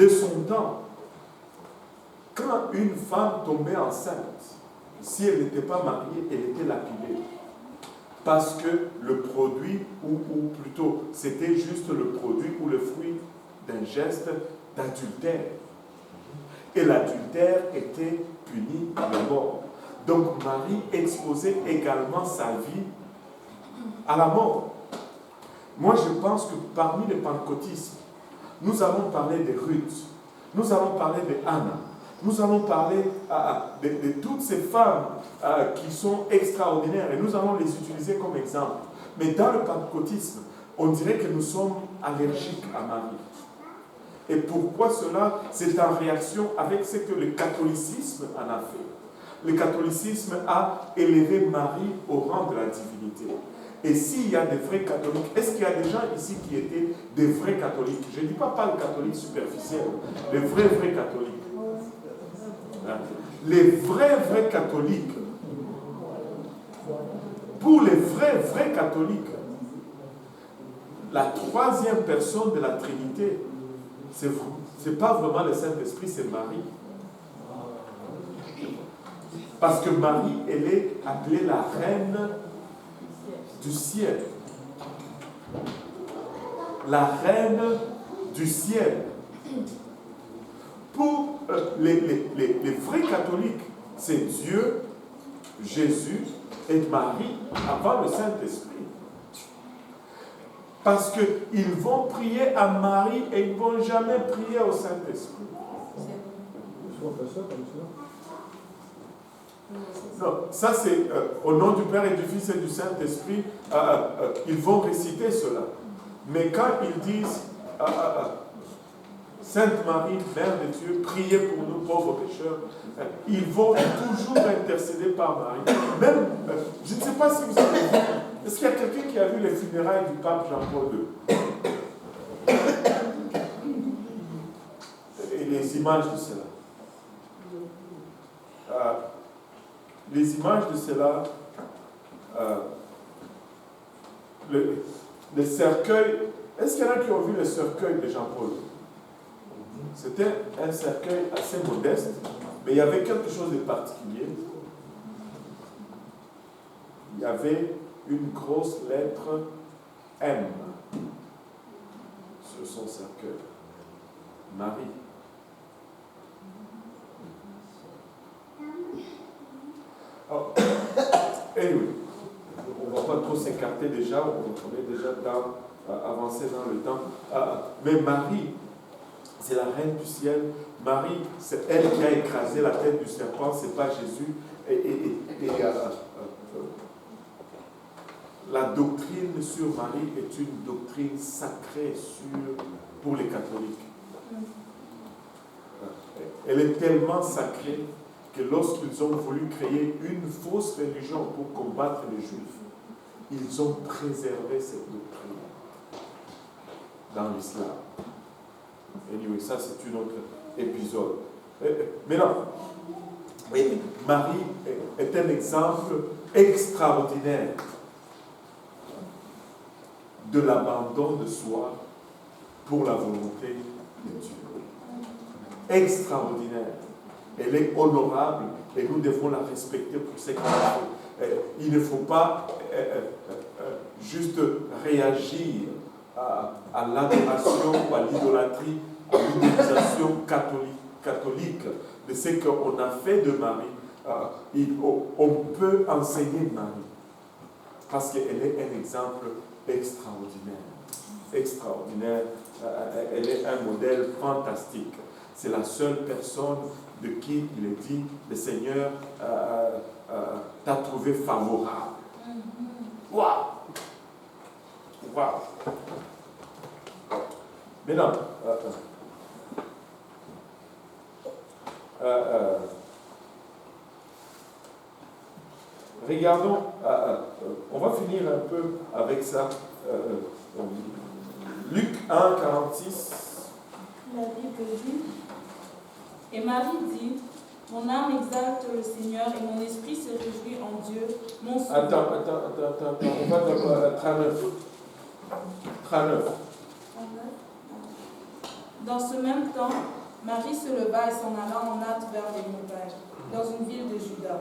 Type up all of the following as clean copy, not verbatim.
de son temps, quand une femme tombait enceinte, si elle n'était pas mariée, elle était lapidée. Parce que le produit, ou plutôt, c'était juste le produit ou le fruit d'un geste d'adultère. Et l'adultère était puni de mort. Donc Marie exposait également sa vie à la mort. Moi, je pense que parmi les pentecôtistes, nous allons parler de Ruth, nous allons parler de Anna, nous allons parler de toutes ces femmes qui sont extraordinaires et nous allons les utiliser comme exemple. Mais dans le pentecôtisme, on dirait que nous sommes allergiques à Marie. Et pourquoi cela? C'est en réaction avec ce que le catholicisme en a fait. Le catholicisme a élevé Marie au rang de la divinité. Et s'il y a des vrais catholiques, est-ce qu'il y a des gens ici qui étaient des vrais catholiques? Je ne dis pas le catholique superficiel, les vrais catholiques. Les vrais catholiques, pour les vrais catholiques, la troisième personne de la Trinité, c'est pas vraiment le Saint-Esprit, c'est Marie. Parce que Marie, elle est appelée la reine du ciel. La reine du ciel. Pour les vrais catholiques, c'est Dieu, Jésus et Marie avant le Saint-Esprit. Parce qu'ils vont prier à Marie et ils ne vont jamais prier au Saint-Esprit. Non, ça c'est au nom du Père et du Fils et du Saint-Esprit, ils vont réciter cela. Mais quand ils disent Sainte Marie, Mère de Dieu, priez pour nous pauvres pécheurs, ils vont toujours intercéder par Marie. Même, je ne sais pas si vous avez vu, est-ce qu'il y a quelqu'un qui a vu les funérailles du pape Jean-Paul II? Et les images de cela. Les images de cela, le cercueil, est-ce qu'il y en a qui ont vu le cercueil de Jean-Paul? C'était un cercueil assez modeste, mais il y avait quelque chose de particulier. Il y avait une grosse lettre M sur son cercueil. Marie. Oh. Anyway, on ne va pas trop s'écarter déjà, on est déjà avancé dans le temps. Mais Marie, c'est la reine du ciel. Marie, c'est elle qui a écrasé la tête du serpent, ce n'est pas Jésus. La doctrine sur Marie est une doctrine sacrée pour les catholiques. Elle est tellement sacrée que lorsqu'ils ont voulu créer une fausse religion pour combattre les Juifs, ils ont préservé cette doctrine dans l'islam. Anyway, ça c'est un autre épisode. Maintenant, Marie est un exemple extraordinaire de l'abandon de soi pour la volonté de Dieu. Extraordinaire. Elle est honorable et nous devons la respecter pour ce qu'elle fait. Il ne faut pas juste réagir à l'adoration ou à l'idolâtrie, à l'utilisation catholique de ce qu'on a fait de Marie. On peut enseigner Marie parce qu'elle est un exemple extraordinaire. Extraordinaire. Elle est un modèle fantastique. C'est la seule personne de qui il est dit, le Seigneur t'a trouvé favorable. Waouh! Waouh! Maintenant, regardons, on va finir un peu avec ça. Luc 1, 46. La Bible dit, et Marie dit, mon âme exalte le Seigneur et mon esprit se réjouit en Dieu, mon sauveur. Attends, on va dans 39. 39. Dans ce même temps, Marie se leva et s'en alla en hâte vers les montagnes, dans une ville de Juda.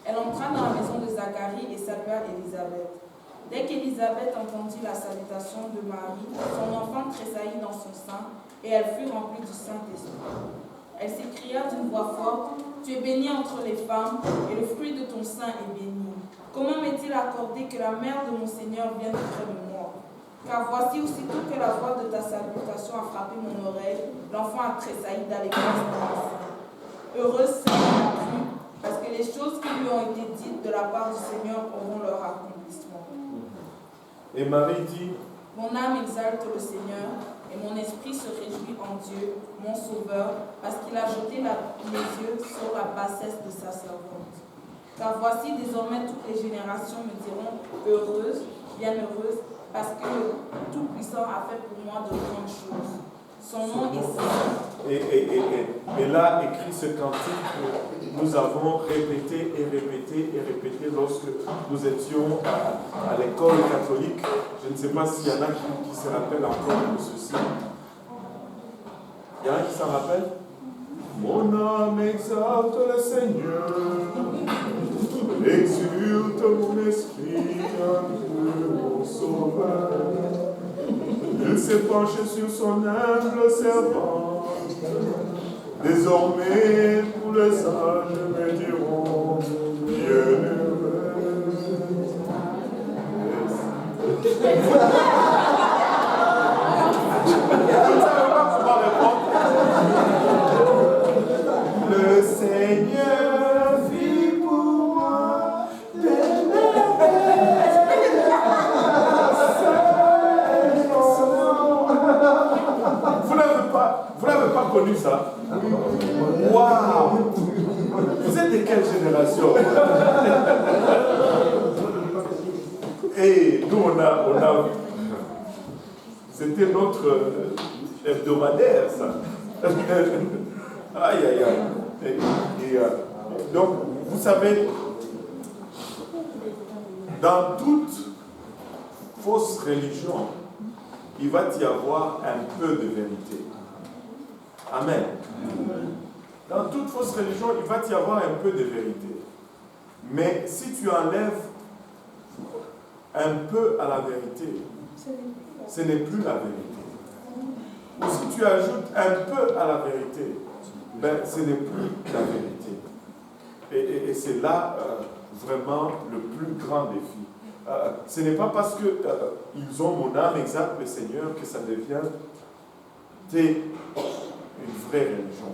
Elle entra dans la maison de Zacharie et salua Élisabeth. Dès qu'Élisabeth entendit la salutation de Marie, son enfant tressaillit dans son sein, et elle fut remplie du Saint-Esprit. Elle s'écria d'une voix forte, « Tu es bénie entre les femmes, et le fruit de ton sein est béni. Comment m'est-il accordé que la mère de mon Seigneur vienne auprès de moi? Car voici, aussitôt que la voix de ta salutation a frappé mon oreille, l'enfant a tressailli d'allégresse dans mon sein. Heureuse celle qui l'a cru, parce que les choses qui lui ont été dites de la part du Seigneur auront leur accomplissement. » Et Marie dit, Mon âme exalte le Seigneur, et mon esprit se réjouit en Dieu, mon Sauveur, parce qu'il a jeté les yeux sur la bassesse de sa servante. Car voici, désormais, toutes les générations me diront heureuse, bienheureuse, parce que le Tout-Puissant a fait pour moi de grandes choses. Son nom est saint. Et là, écrit ce cantique que nous avons répété et répété et répété lorsque nous étions à l'école catholique. Je ne sais pas s'il y en a qui se rappellent encore de ceci. Il y en a qui s'en rappellent? Mon âme exalte le Seigneur, exulte mon esprit en Dieu, mon Sauveur. Il s'est penché sur son humble servante. Désormais, tous les sages me diront bienheureux. Le Seigneur vit pour moi des merveilles. Vous n'avez pas connu ça? Waouh! Vous êtes de quelle génération? Et nous, on a c'était notre hebdomadaire, ça. Aïe, aïe, aïe. Donc, vous savez, dans toute fausse religion, il va y avoir un peu de vérité. Amen. Dans toute fausse religion, il va y avoir un peu de vérité. Mais si tu enlèves un peu à la vérité, ce n'est plus la vérité. Ou si tu ajoutes un peu à la vérité, ben, ce n'est plus la vérité. Et c'est là vraiment le plus grand défi. Ce n'est pas parce qu'ils ont mon âme exalte le Seigneur que ça devient une vraie religion.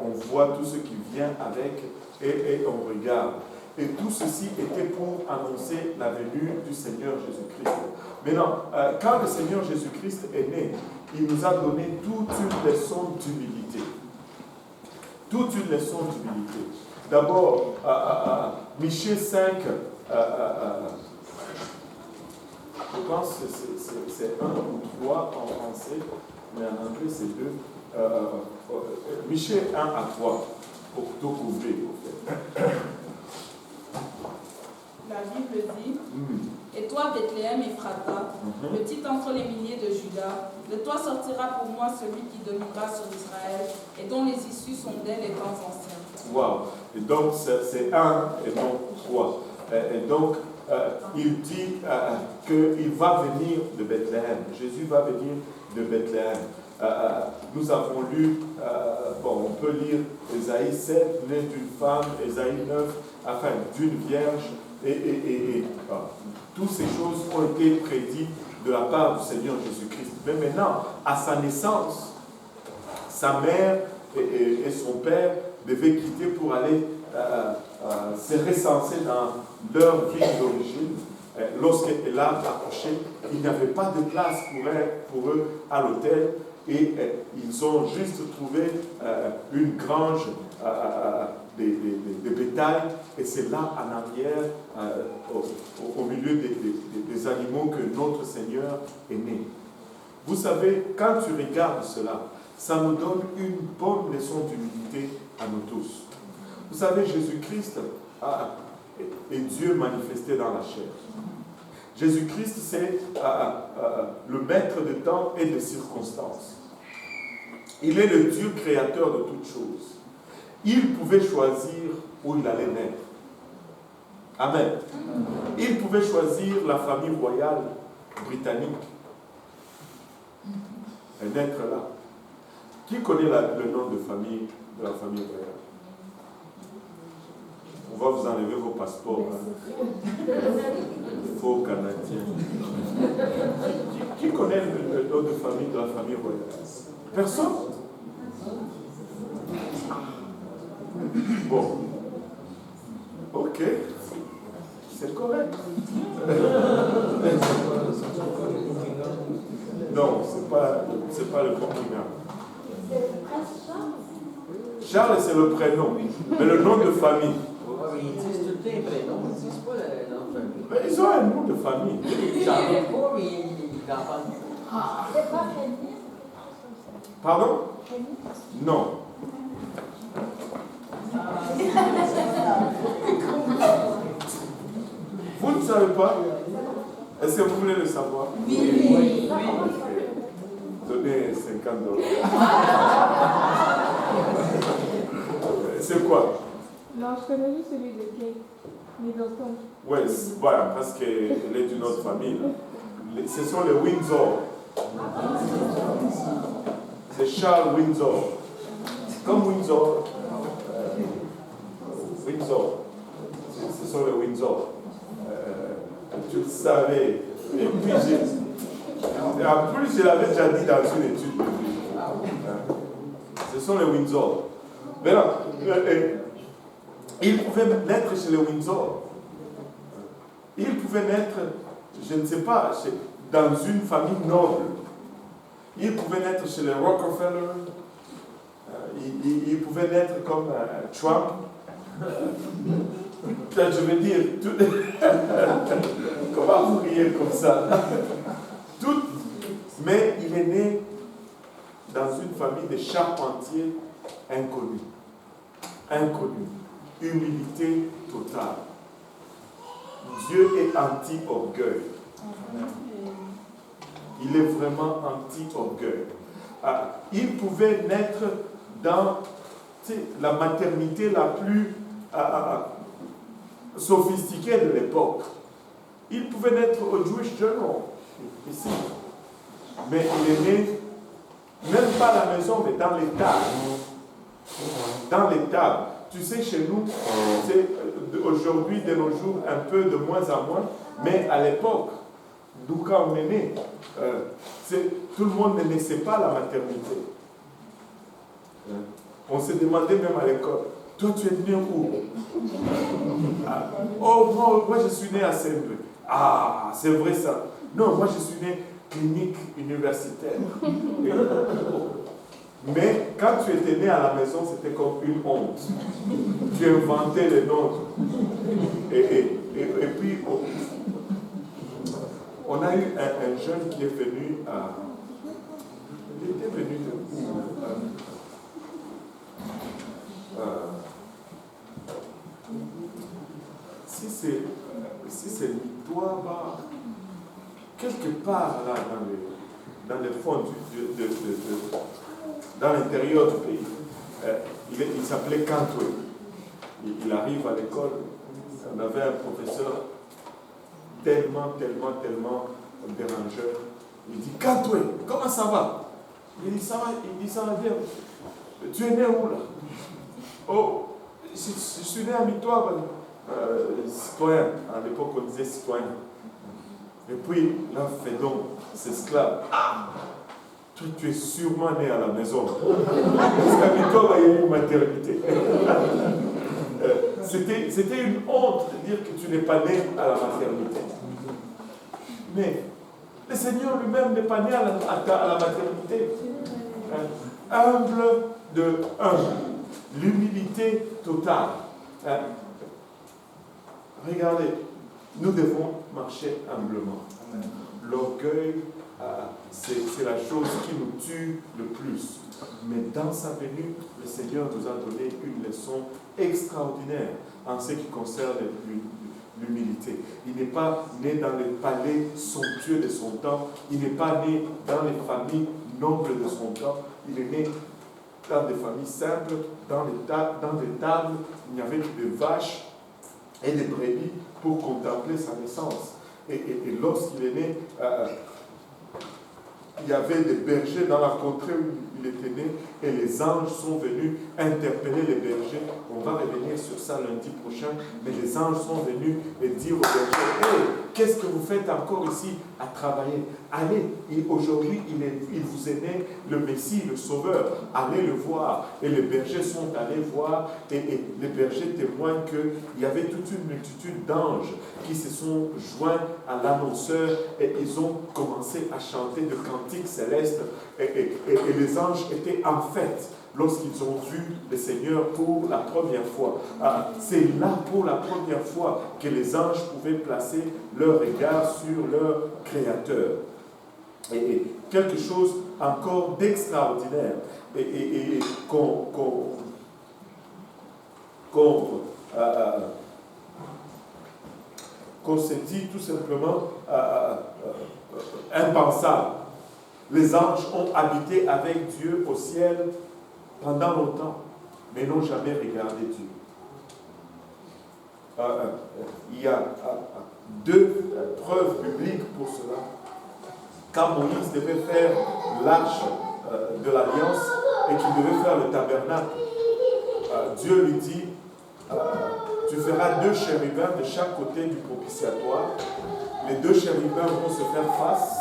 On voit tout ce qui vient avec et on regarde. Et tout ceci était pour annoncer la venue du Seigneur Jésus-Christ. Maintenant, quand le Seigneur Jésus-Christ est né, il nous a donné toute une leçon d'humilité. Toute une leçon d'humilité. D'abord, Michée 5, je pense que c'est 1 ou 3 en français, mais en anglais c'est 2. Michée 1 à 3, pour tout couvrir, en fait. La Bible dit, Et toi, Bethléem Ephrata, petit entre les milliers de Juda, de toi sortira pour moi celui qui dominera sur Israël, et dont les issues sont dès les temps anciens. Wow. Et donc, c'est 1 et non 3. Et donc, il dit qu'il va venir de Bethléem. Jésus va venir de Bethléem. Nous avons lu, on peut lire Ésaïe 7, né d'une femme, Ésaïe 9, enfin d'une vierge, et toutes ces choses ont été prédites de la part du Seigneur Jésus-Christ. Mais maintenant, à sa naissance, sa mère et son père devaient quitter pour aller se recenser dans leur ville d'origine. Lorsqu'elle a accouché, il n'y avait pas de place pour eux à l'hôtel et ils ont juste trouvé une grange de bétail et c'est là en arrière, au milieu des animaux que notre Seigneur est né. Vous savez, quand tu regardes cela, ça nous donne une bonne leçon d'humilité à nous tous. Vous savez, Jésus-Christ est Dieu manifesté dans la chair. Jésus-Christ, c'est le maître de temps et de circonstances. Il est le Dieu créateur de toutes choses. Il pouvait choisir où il allait naître. Amen. Il pouvait choisir la famille royale britannique et naître là. Qui connaît le nom de la famille royale? On va vous enlever vos passeports. Hein. Faux Canadiens. Qui connaît le nom de la famille royale? Personne? Bon. Ok. C'est correct. Non, c'est pas le Buckingham. Charles, c'est le prénom. Mais le nom de famille. Ils disent tout le temps prénom, ils disent pas le nom de famille. Mais ils ont un nom de famille. J'en ai pas, mais ils n'en parlent pas. C'est pas Kenny? Pardon? Non. Vous ne savez pas? Est-ce que vous voulez le savoir? Oui. Donnez $50. C'est quoi? Non, je connais juste celui de Kate Middleton. Oui, voilà, parce qu'elle est d'une autre famille. Ce sont les Windsor. C'est Charles Windsor. Comme Windsor. Windsor. Ce sont les Windsor. Tu le savais. Et puis, en plus, je l'avais déjà dit dans une étude de vie. Ce sont les Windsor. Maintenant, il pouvait naître chez les Windsor. Il pouvait naître, je ne sais pas, dans une famille noble. Il pouvait naître chez les Rockefeller. Il pouvait naître comme Trump. Je veux dire, comment vous riez comme ça? Mais il est né dans une famille de charpentiers inconnus. Inconnus. Humilité totale. Dieu est anti-orgueil. Il est vraiment anti-orgueil. Il pouvait naître dans la maternité la plus sophistiquée de l'époque. Il pouvait naître au Jewish Journal, ici. Mais il est né, même pas à la maison, mais dans l'étable. Dans l'étable. Tu sais, chez nous, aujourd'hui, de nos jours, un peu de moins en moins, mais à l'époque, nous, quand on est né, tout le monde ne naissait pas à la maternité. On se demandait même à l'école, toi, tu es né où? Oh, moi, je suis né à Saint-Louis. Ah, c'est vrai ça. Non, moi, je suis né clinique universitaire. Mais quand tu étais né à la maison, c'était comme une honte. Tu inventais les noms. Et puis, on a eu un jeune qui est venu à... Il était venu de où? Si c'est Mitoaba, quelque part là dans les fonds dans l'intérieur du pays, il s'appelait Cantoué. Il arrive à l'école, on avait un professeur tellement dérangeur. Il dit, Cantoué, comment ça va? Il dit, ça va bien. Tu es né où là? Oh, je suis né à Mitoaba. Citoyen, à l'époque on disait citoyen. Et puis, là, Fédon, c'est esclave. Toi, tu es sûrement né à la maison. Parce qu'à Mitoaba, il y a une maternité. C'était une honte de dire que tu n'es pas né à la maternité. Mais le Seigneur lui-même n'est pas né à la maternité. Humble de humble. L'humilité totale. Regardez, nous devons marcher humblement. L'orgueil, c'est la chose qui nous tue le plus. Mais dans sa venue, le Seigneur nous a donné une leçon extraordinaire en ce qui concerne l'humilité. Il n'est pas né dans les palais somptueux de son temps. Il n'est pas né dans les familles noble de son temps. Il est né dans des familles simples, dans des tables, il n'y avait que des vaches et des brebis pour contempler sa naissance. Et lorsqu'il est né, il y avait des bergers dans la contrée où il était né et les anges sont venus interpeller les bergers. On va revenir sur ça lundi prochain, mais les anges sont venus et dire aux bergers, « Hey, qu'est-ce que vous faites encore ici à travailler? Allez, aujourd'hui il vous est né le Messie, le Sauveur, allez le voir. » Et les bergers sont allés voir et les bergers témoignent qu'il y avait toute une multitude d'anges qui se sont joints à l'annonceur et ils ont commencé à chanter de cantiques célestes et les anges étaient en fête lorsqu'ils ont vu le Seigneur pour la première fois. C'est là pour la première fois que les anges pouvaient placer leur regard sur leur Créateur. Et quelque chose encore d'extraordinaire et qu'on s'est dit tout simplement impensable. Les anges ont habité avec Dieu au ciel pendant longtemps, mais n'ont jamais regardé Dieu. Il y a deux preuves bibliques pour cela. Quand Moïse devait faire l'arche de l'Alliance et qu'il devait faire le tabernacle, Dieu lui dit, tu feras 2 chérubins de chaque côté du propitiatoire. Les 2 chérubins vont se faire face,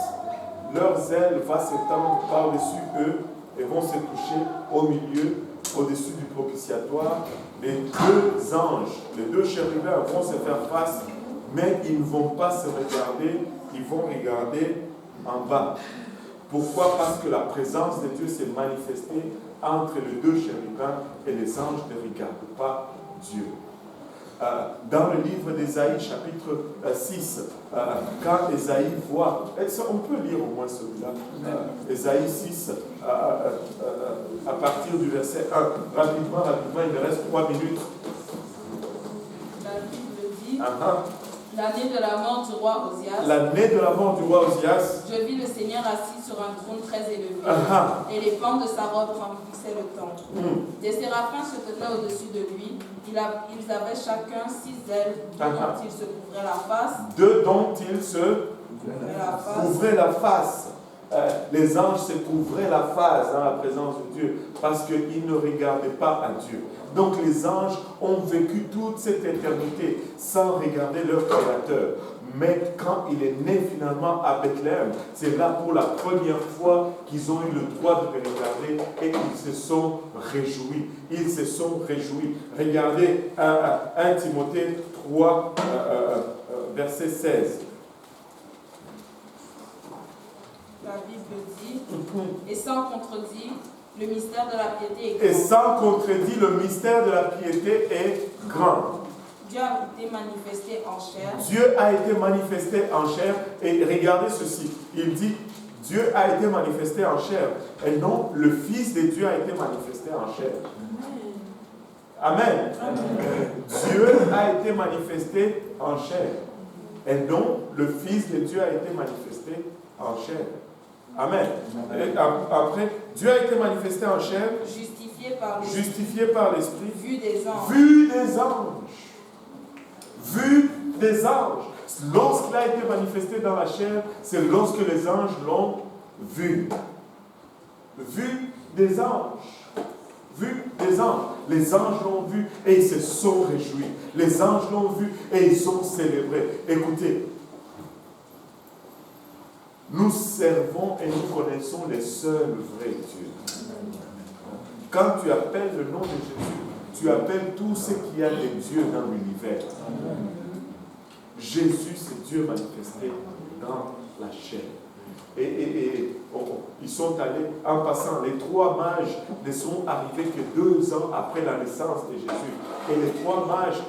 leurs ailes vont s'étendre par-dessus eux et vont se toucher au milieu, au-dessus du propitiatoire. Les 2 anges, les 2 chérubins vont se faire face, mais ils ne vont pas se regarder, ils vont regarder en bas. Pourquoi? Parce que la présence de Dieu s'est manifestée entre les 2 chérubins et les anges ne regardent pas Dieu. Dans le livre d'Ésaïe, chapitre 6, quand Ésaïe voit, on peut lire au moins celui-là, Ésaïe 6, à partir du verset 1, rapidement, il me reste 3 minutes. La Bible dit, l'année de la mort du roi Osias, l'année de la mort du roi Osias, je vis le Seigneur assis sur un trône très élevé, et les pans de sa robe remplissaient le temple. Des séraphins se tenaient au-dessus de lui. Ils avaient chacun 6 ailes, dont ils se couvraient la face. Dont ils se couvraient la face. Les anges se couvraient la face dans la présence de Dieu parce qu'ils ne regardaient pas à Dieu. Donc les anges ont vécu toute cette éternité sans regarder leur Créateur. Mais quand il est né finalement à Bethléem, c'est là pour la première fois qu'ils ont eu le droit de le regarder et ils se sont réjouis. Ils se sont réjouis. Regardez 1 Timothée 3, verset 16. La Bible dit, et sans contredit, le mystère de la piété est grand. Et sans contredit, le mystère de la piété est grand. Dieu a été manifesté en chair. Dieu a été manifesté en chair. Et regardez ceci. Il dit, Dieu a été manifesté en chair. Et non, le Fils de Dieu a été manifesté en chair. Amen. Amen. Dieu a été manifesté en chair. Et non, le Fils de Dieu a été manifesté en chair. Amen. Et après, Dieu a été manifesté en chair. Justifié par l'Esprit. Vu des anges. Vu des anges. Vu des anges. Lorsqu'il a été manifesté dans la chair, c'est lorsque les anges l'ont vu. Vu des anges. Vu des anges. Les anges l'ont vu et ils se sont réjouis. Les anges l'ont vu et ils ont célébré. Écoutez, nous servons et nous connaissons les seuls vrais dieux. Quand tu appelles le nom de Jésus, tu appelles tout ce qu'il y a de Dieu dans l'univers. Jésus, c'est Dieu manifesté dans la chair. Ils sont allés, en passant, les 3 mages ne sont arrivés que 2 ans après la naissance de Jésus. Et les 3 mages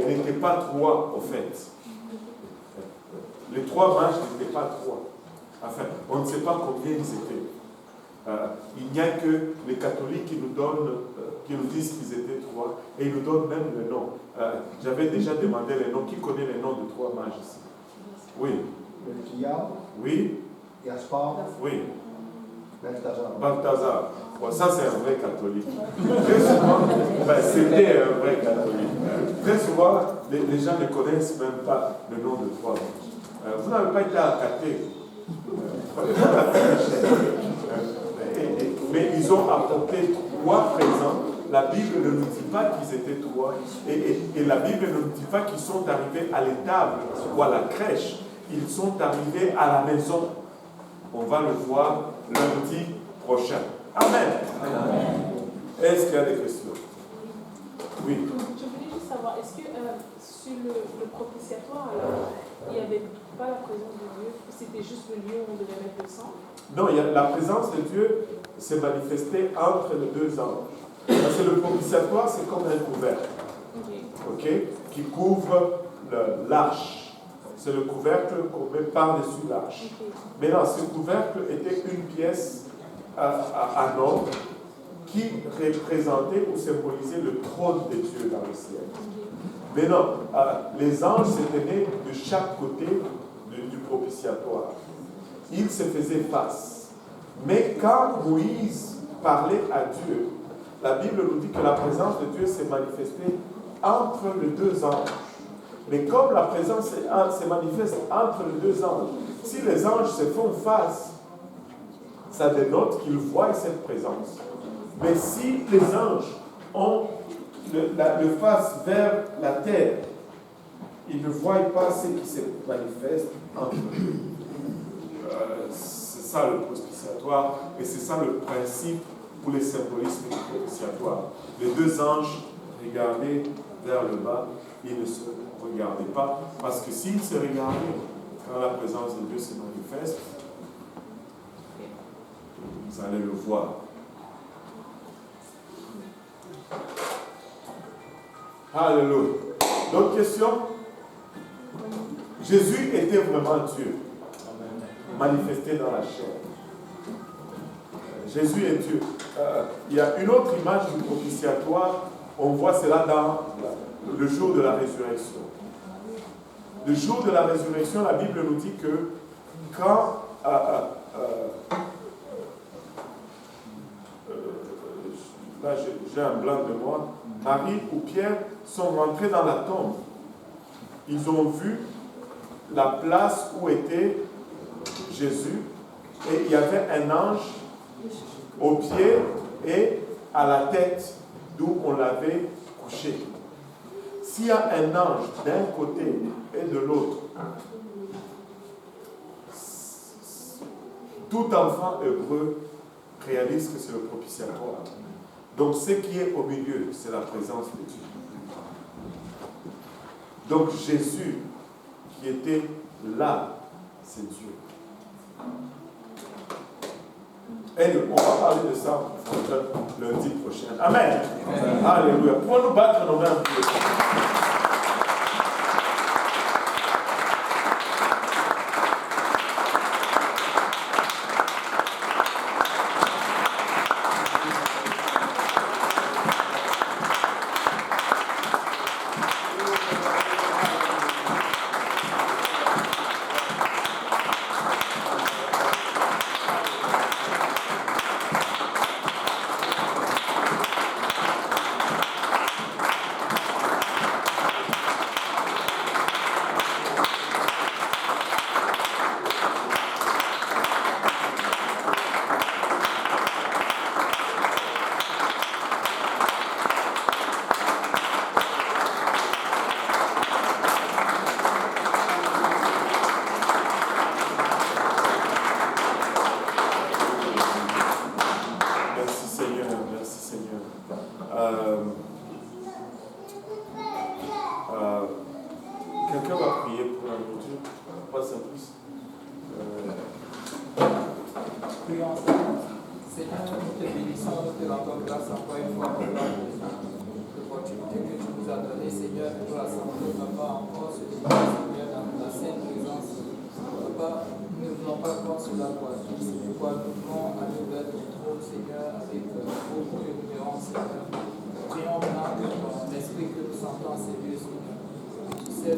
n'étaient pas 3, au fait. Les 3 mages n'étaient pas 3. Enfin, on ne sait pas combien ils étaient. Il n'y a que les catholiques qui nous disent qu'ils étaient 3 et ils nous donnent même le nom. J'avais déjà demandé les noms. Qui connaît les noms de 3 mages ici? Oui. Melchior. Oui. Gaspard. Oui. Balthazar. Bon, ça, c'est un vrai catholique. Très souvent, c'était un vrai catholique. Très souvent, les gens ne connaissent même pas le nom de trois anges. Vous n'avez pas été à Cathé. Mais ils ont apporté trois présents. La Bible ne nous dit pas qu'ils étaient trois. Et la Bible ne nous dit pas qu'ils sont arrivés à l'étable ou à la crèche. Ils sont arrivés à la maison. On va le voir lundi prochain. Amen. Est-ce qu'il y a des questions? Oui. Je voulais juste savoir, est-ce que sur le propitiatoire, il n'y avait pas la présence de Dieu? C'était juste le lieu où on devait mettre le sang? Non, la présence de Dieu s'est manifestée entre les deux anges. Parce que le propitiatoire, c'est comme un couvercle, qui couvre l'arche. C'est le couvercle qu'on met par-dessus l'arche. Maintenant, ce couvercle était une pièce en or qui représentait ou symbolisait le trône de Dieu dans le ciel. Maintenant, les anges se tenaient de chaque côté du propitiatoire. Ils se faisaient face. Mais quand Moïse parlait à Dieu, la Bible nous dit que la présence de Dieu s'est manifestée entre les deux anges. Mais comme la présence se manifeste entre les deux anges, si les anges se font face, ça dénote qu'ils voient cette présence. Mais si les anges ont le face vers la terre, ils ne voient pas ce qui se manifeste entre eux. C'est ça le propitiatoire et c'est ça le principe ou le symbolisme du propitiatoire. Les deux anges regardaient vers le bas, ils ne se regardaient pas, parce que s'ils se regardaient, quand la présence de Dieu se manifeste, vous allez le voir. Alléluia. D'autres questions? Jésus était vraiment Dieu, manifesté dans la chair. Jésus est Dieu. Il y a une autre image du propitiatoire, on voit cela dans le jour de la résurrection. Le jour de la résurrection, la Bible nous dit que quand là j'ai un blanc de moi, Marie ou Pierre sont rentrés dans la tombe. Ils ont vu la place où était Jésus et il y avait un ange au pied et à la tête d'où on l'avait couché. S'il y a un ange d'un côté et de l'autre, tout enfant hébreu réalise que c'est le propitiatoire. Donc ce qui est au milieu, c'est la présence de Dieu. Donc Jésus qui était là, c'est Dieu. Et on va parler de ça lundi prochain. Amen. Alléluia. Pouvons-nous battre nos mains un peu? Quelqu'un va prier pour la nourriture? Pas simple. Prions ensemble. Seigneur, nous te bénissons, nous te rendons grâce encore une fois pour l'opportunité que tu nous as donnée, Seigneur, de nous rassembler encore ce dimanche.